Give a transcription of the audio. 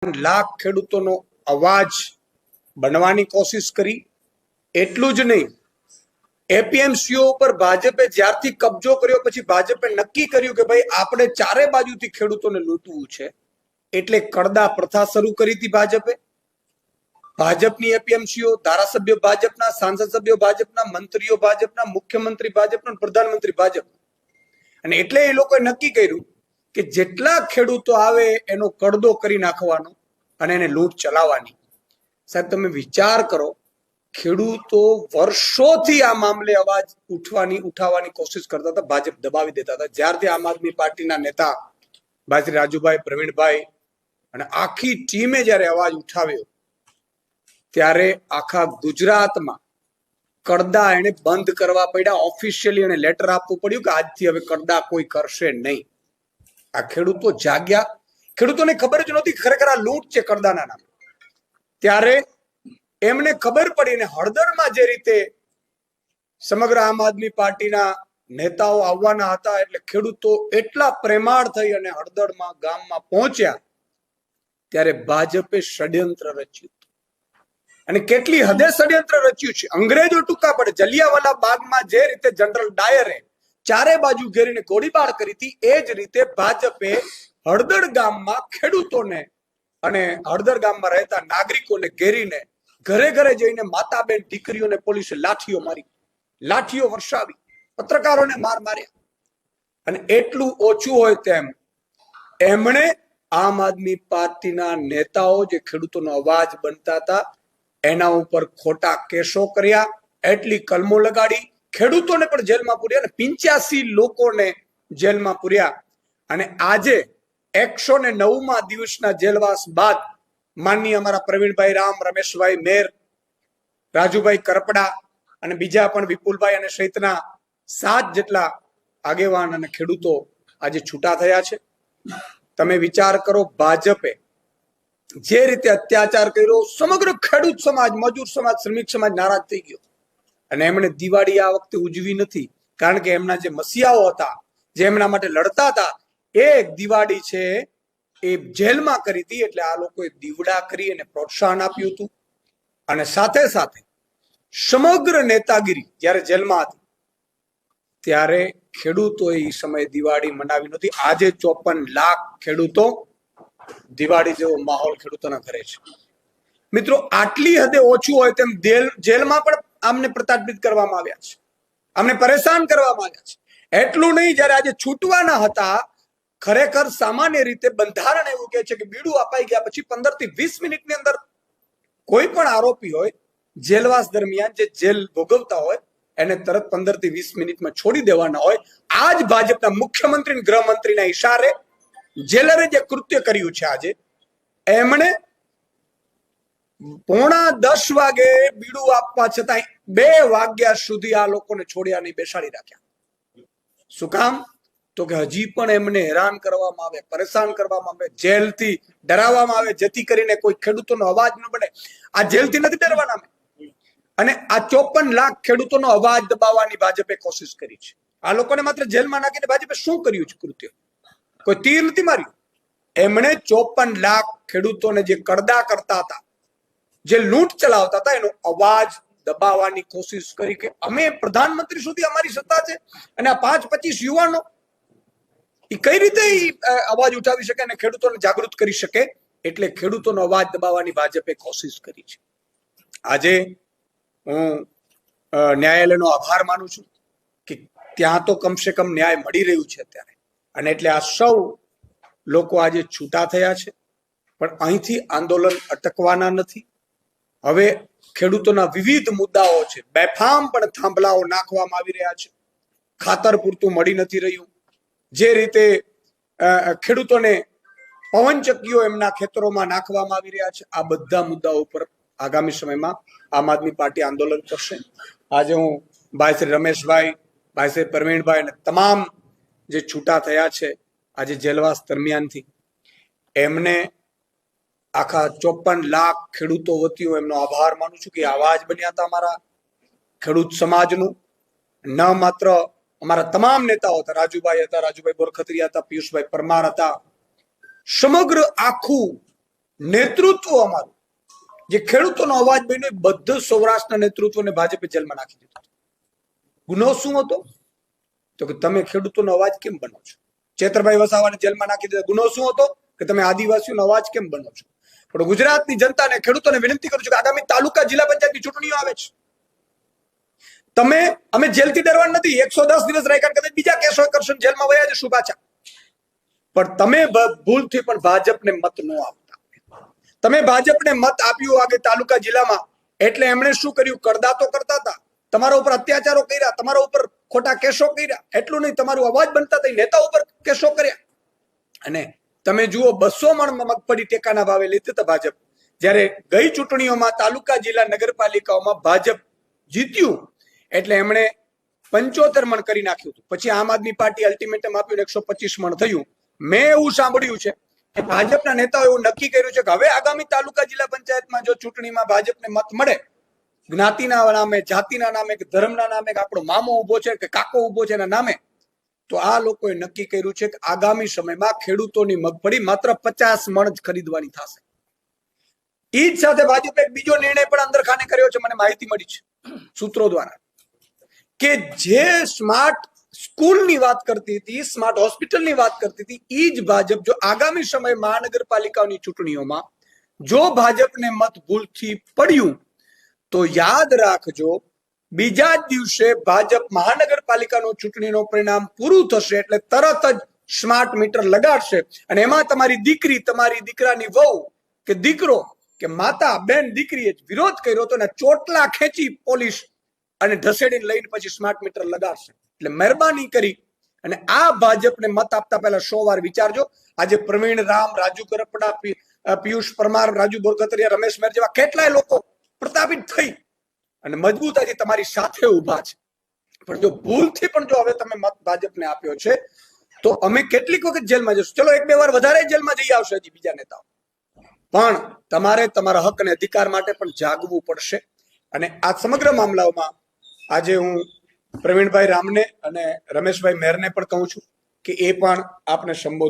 લાખ ખેડૂતોનો અવાજ બનવાની કોશિશ કરી। એટલું જ નહીં, એપીએમસીઓ ઉપર ભાજપે જ્યારથી કબજો કર્યો પછી ભાજપે નક્કી કર્યું કે ભાઈ આપણે ચારે બાજુથી ખેડૂતોને લૂંટવું છે, એટલે કડદા પ્રથા શરૂ કરી હતી ભાજપે। ભાજપની એપીએમસીઓ, ધારાસભ્યો ભાજપના, સાંસદ સભ્યો ભાજપના, મંત્રીઓ ભાજપના, મુખ્યમંત્રી ભાજપના, પ્રધાનમંત્રી ભાજપના, અને એટલે એ લોકોએ નક્કી કર્યું કે જેટલા ખેડૂતો આવે એનો કડદો કરી નાખવાનો અને એને લૂંટ ચલાવવાની। સાહેબ, તમે વિચાર કરો, ખેડૂતો વર્ષોથી આ મામલે અવાજ ઉઠાવવાની કોશિશ કરતા હતા, ભાજપ દબાવી દેતા હતા। જ્યારથી આમ આદમી પાર્ટીના નેતા ભાઈ રાજુભાઈ, પ્રવીણભાઈ અને આખી ટીમે જ્યારે અવાજ ઉઠાવ્યો ત્યારે આખા ગુજરાતમાં કડદા એને બંધ કરવા પડ્યા। ઓફિશિયલી એને લેટર આપવું પડ્યું કે આજથી હવે કડદા કોઈ કરશે નહીં। આ ખેડૂતો જાગ્યા, ખેડૂતોને ખબર જ નહોતી ખરેખર આ લૂંટ છે કડદાના નામે। ત્યારે એમને ખબર પડી ને હળદરમાં જે રીતે સમગ્ર આમ આદમી પાર્ટીના નેતાઓ આવવાના હતા, એટલે ખેડૂતો એટલા પ્રેમાળ થઈ અને હળદરમાં ગામમાં પહોંચ્યા ત્યારે ભાજપે ષડયંત્ર રચ્યું, અને કેટલી હદે ષડયંત્ર રચ્યું છે। અંગ્રેજો ટૂંકા પડે, જલિયાવાલા બાગમાં જે રીતે જનરલ ડાયરે ચારે બાજુ ઘેરીને ગોળીબાર કરી હતી, એ જ રીતે ભાજપે હળદર ગામમાં ખેડૂતોને અને હળદર ગામમાં રહેતા નાગરિકોને ઘેરીને ઘરે ઘરે જઈને માતા બેન દીકરીઓને પોલીસે લાઠીઓ મારી, લાઠીઓ વર્ષાવી, પત્રકારોને માર્યા। અને એટલું ઓછું હોય તેમ એમણે આમ આદમી પાર્ટીના નેતાઓ જે ખેડૂતોનો અવાજ બનતા હતા એના ઉપર ખોટા કેસો કર્યા, એટલી કલમો લગાડી, ખેડૂતોને પણ જેલમાં પૂર્યા અને 85 લોકોને જેલમાં પૂર્યા। અને આજે 109મા દિવસના જેલવાસ બાદ માનનીય અમારા પ્રવીણભાઈ રામ, રમેશભાઈ મેર, રાજુભાઈ કરપડા અને બીજા પણ વિપુલભાઈ અને સહિતના 7 જેટલા આગેવાન અને ખેડૂતો આજે છૂટા થયા છે। તમે વિચાર કરો, ભાજપે જે રીતે અત્યાચાર કર્યો, સમગ્ર ખેડૂત સમાજ, મજૂર સમાજ, શ્રમિક સમાજ નારાજ થઈ ગયો અને એમણે દિવાળી આ વખતે ઉજવી નથી, કારણ કે એમના જે મસીહાઓ હતા, જે એમના માટે લડતા હતા, એ દિવાળી છે એ જેલમાં કરી હતી। એટલે આ લોકોએ દીવડા કરી અને પ્રોત્સાહન આપ્યું હતું, અને સાથે સાથે સમગ્ર નેતાગીરી જ્યારે જેલમાં હતી ત્યારે ખેડૂતોએ એ સમયે દિવાળી મનાવી નહોતી। આજે 54 લાખ ખેડૂતો દિવાળી જેવો માહોલ ખેડૂતોના ઘરે છે। મિત્રો, આટલી હદે ઓછું હોય તેમ જેલમાં પણ આમને પ્રતાડિત કરવામાં આવ્યા છે, આમને પરેશાન કરવામાં આવ્યા છે। એટલું નહીં, જયારે આજે છૂટવાના હતા, ખરેખર સામાન્ય રીતે બંધારણ એવું કહે છે કે બીડું અપાઈ ગયા પછી 15 થી 20 મિનિટની અંદર કોઈ પણ આરોપી હોય જેલવાસ દરમિયાન જે જેલ ભોગવતા હોય એને તરત 15 થી 20 મિનિટમાં છોડી દેવાના હોય। આ જ ભાજપના મુખ્યમંત્રી અને ગૃહમંત્રીના ઈશારે જેલરે જે કૃત્ય કર્યું છે આજે, એમણે 9:45 વાગે બીડું આપવા છતાં 2 વાગ્યા સુધી આ લોકોને છોડ્યા નહીં, બેસાડી રાખ્યા। શું કામ? તો કે હજી પણ એમને હેરાન કરવામાં આવે, પરેશાન કરવામાં આવે, જેલથી ડરાવવામાં આવે, જેથી કરીને કોઈ ખેડૂતોનો અવાજ ન બને। આ જેલથી નથી ડરવાના, અને આ 54 લાખ ખેડૂતોનો અવાજ દબાવવાની ભાજપે કોશિશ કરી છે। આ લોકોને માત્ર જેલમાં નાખીને ભાજપે શું કર્યું છે કૃત્ય? કોઈ તીર નથી માર્યું। એમણે 54 લાખ ખેડૂતોને જે કડદા કરતા હતા, જે લૂંટ ચલાવતા હતા, એનો અવાજ દબાવવાની કોશિશ કરી કે અમે પ્રધાનમંત્રી સુધી અમારી સત્તા છે, અને આ 5-25 યુવાનો એ કઈ રીતે અવાજ ઉઠાવી શકે અને ખેડૂતોને જાગૃત કરી શકે? એટલે ખેડૂતોનો અવાજ દબાવવાની ભાજપે કોશિશ કરી છે। આજે હું ન્યાયાલયનો આભાર માનું છું કે ત્યાં તો કમસે કમ ન્યાય મળી રહ્યું છે અત્યારે, અને એટલે આ સૌ લોકો આજે છૂટા થયા છે। પણ અહીંથી આંદોલન અટકવાના નથી। હવે ખેડૂતોના વિવિધ મુદ્દાઓ છે, બેફામ પણ થાંભલાઓ નાખવામાં આવી રહ્યા છે, ખાતર પૂરતું મળી નથી રહ્યું, જે રીતે ખેડૂતોને પવનચક્કીઓ એમના ખેતરોમાં નાખવામાં આવી રહ્યા છે, આ બધા મુદ્દાઓ ઉપર આગામી સમયમાં આમ આદમી પાર્ટી આંદોલન કરશે। આજે હું ભાઈ શ્રી રમેશભાઈ, ભાઈ શ્રી પ્રવીણભાઈ અને તમામ જે છૂટા થયા છે આજે જેલવાસ દરમિયાનથી, એમને આખા 54 લાખ ખેડૂતો વતી હું એમનો આભાર માનું છું કે અવાજ બન્યા હતા અમારા ખેડૂત સમાજનું। ન માત્ર અમારા તમામ નેતાઓ હતા, રાજુભાઈ હતા, રાજુભાઈ બોરખત્રીયા હતા, પિયુષભાઈ પરમાર હતા, સમગ્ર આખું નેતૃત્વ અમારું જે ખેડૂતોનો અવાજ બન્યો, બધું સૌરાષ્ટ્રના નેતૃત્વને ભાજપે જેલમાં નાખી દીધો. ગુનો શું હતો? તો કે તમે ખેડૂતોનો અવાજ કેમ બનો છો? ચેતરભાઈ વસાવાને જેલમાં નાખી દીધા. ગુનો શું હતો? કે તમે આદિવાસીઓનો અવાજ કેમ બનો છો? પણ ગુજરાતની જનતાને, ખેડૂતોને વિનંતી કરું છું કે આગામી તાલુકા જિલ્લા પંચાયતની ચૂંટણીઓ આવે છે. અમે જેલથી ડરવા નથી. 110 દિવસ રાખ્યા, કદાચ બીજા કેસો કરશો, જેલમાં વયા જશું પાછા. પણ તમે ભૂલથી પણ ભાજપને મત ન આપતા. તમે ભાજપને મત આપ્યું આગે તાલુકા જિલ્લામાં, એટલે એમણે શું કર્યું? કરદાતો કરતા હતા, તમારા ઉપર અત્યાચારો કર્યા, તમારા ઉપર ખોટા કેસો કર્યા. એટલું નહીં, તમારું અવાજ બનતા હતા, નેતા ઉપર કેસો કર્યા. અને તમે જુઓ, 200 મણ મગફળી ટેકાના ભાવે લેતી હતા ભાજપ. જ્યારે ગઈ ચૂંટણીઓમાં તાલુકા જિલ્લા નગરપાલિકાઓમાં ભાજપ જીત્યું, એટલે એમણે 75 મણ કરી નાખ્યું હતું. પછી આમ આદમી પાર્ટી અલ્ટિમેટમ આપ્યું, 125 મણ થયું. મેં એવું સાંભળ્યું છે કે ભાજપના નેતાઓ એવું નક્કી કર્યું છે કે હવે આગામી તાલુકા જિલ્લા પંચાયતમાં જો ચૂંટણીમાં ભાજપને મત મળે, જ્ઞાતિના નામે, જાતિના નામે, કે ધર્મના નામે, કે આપણો મામો ઉભો છે કે કાકો ઉભો છે એના નામે, તો આ લોકોએ નક્કી કર્યું છે કે આગામી સમયમાં ખેડૂતોની મગફળી માત્ર 50 મણ જ ખરીદવાની થશે. એ જ સાથે ભાજપે એક બીજો નિર્ણય પણ અંદરખાને કર્યો છે, મને માહિતી મળી છે સૂત્રો દ્વારા, કે જે સ્માર્ટ સ્કૂલની વાત કરતી હતી, સ્માર્ટ હોસ્પિટલની વાત કરતી હતી, એ જ ભાજપ જો આગામી સમય મહાનગરપાલિકાઓની ચૂંટણીઓમાં જો ભાજપને મત ભૂલથી પડ્યું, તો યાદ રાખજો, બીજા જ દિવસે ભાજપ મહાનગરપાલિકાનું ચૂંટણીનું પરિણામ પૂરું થશે એટલે તરત જ સ્માર્ટ મીટર લગાડશે. અને એમાં તમારી દીકરી, તમારી દીકરાની વહુ કે દીકરો કે માતા, બેન, દીકરીએ વિરોધ કર્યો તો ચોટલા ખેંચી પોલીસ અને ઢસેડીને લઈને પછી સ્માર્ટ મીટર લગાડશે. એટલે મહેરબાની કરી અને આ ભાજપને મત આપતા પહેલા 100 વાર વિચારજો. આજે પ્રવીણ રામ, રાજુ કરપડા, પિયુષ પરમાર, રાજુ બોરગતરિયા, રમેશ મેર જેવા કેટલાય લોકો પ્રતાપિત થઈ અને મજબૂતાઈથી તમારી સાથે ઉભા છે. પણ જો ભૂલથી પણ જો હવે તમે મત ભાજપને આપ્યો છે, તો અમે કેટલીક વખત જેલમાં જશું. ચલો 1-2 વાર વધારે જેલમાં જઈ આવશે હજી બીજા નેતાઓ, પણ તમારે તમારા હક અને અધિકાર માટે પણ જાગવું પડશે. અને આ સમગ્ર મામલાઓમાં આજે હું પ્રવીણભાઈ રામને અને રમેશભાઈ મેરને પણ કહું છું કે એ પણ આપને સંબોધન